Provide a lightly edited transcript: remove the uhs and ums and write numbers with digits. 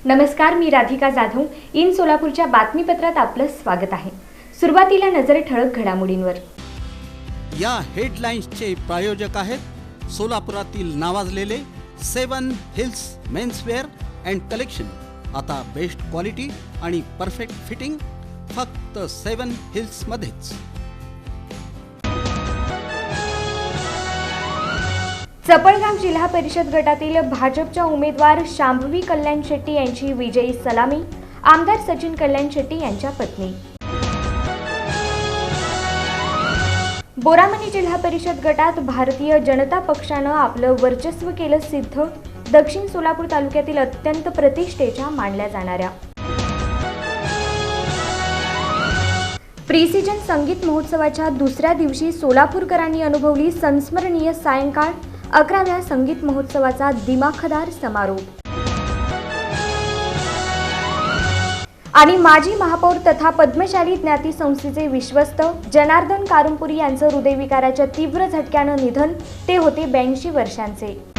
नमस्कार, मी राधिका जाधव. इन सोलापूरच्या बातमीपत्रात आपलं स्वागत आहे. सुरुवातीला नजर ठळक घडामोडींवर. या हेडलाईन्सचे प्रायोजक आहेत सोलापुरातील नावाजलेले 7 हिल्स मेन्सवेअर अँड कलेक्शन. आता बेस्ट क्वालिटी आणि परफेक्ट फिटिंग फक्त 7 हिल्स मध्येच. चपळगाव जिल्हा परिषद गटातील भाजपच्या उमेदवार शांभवी कल्याण शेट्टी यांची विजयी सलामी. आमदार सचिन कल्याण शेट्टी यांच्या पत्नी. बोरामणी जिल्हा परिषद गटात भारतीय जनता पक्षानं आपलं वर्चस्व केलं सिद्ध. दक्षिण सोलापूर तालुक्यातील अत्यंत प्रतिष्ठेच्या मानल्या जाणाऱ्या प्रीसीजन संगीत महोत्सवाच्या दुसऱ्या दिवशी सोलापूरकरांनी अनुभवली संस्मरणीय सायंकाळ. 11व्या संगीत महोत्सवाचा दिमाखदार समारोप. आणि माजी महापौर तथा पद्मशाली ज्ञाती संस्थेचे विश्वस्त जनार्दन कारुमपुरी यांचं हृदयविकाराच्या तीव्र झटक्यानं निधन. ते होते 82 वर्षांचे.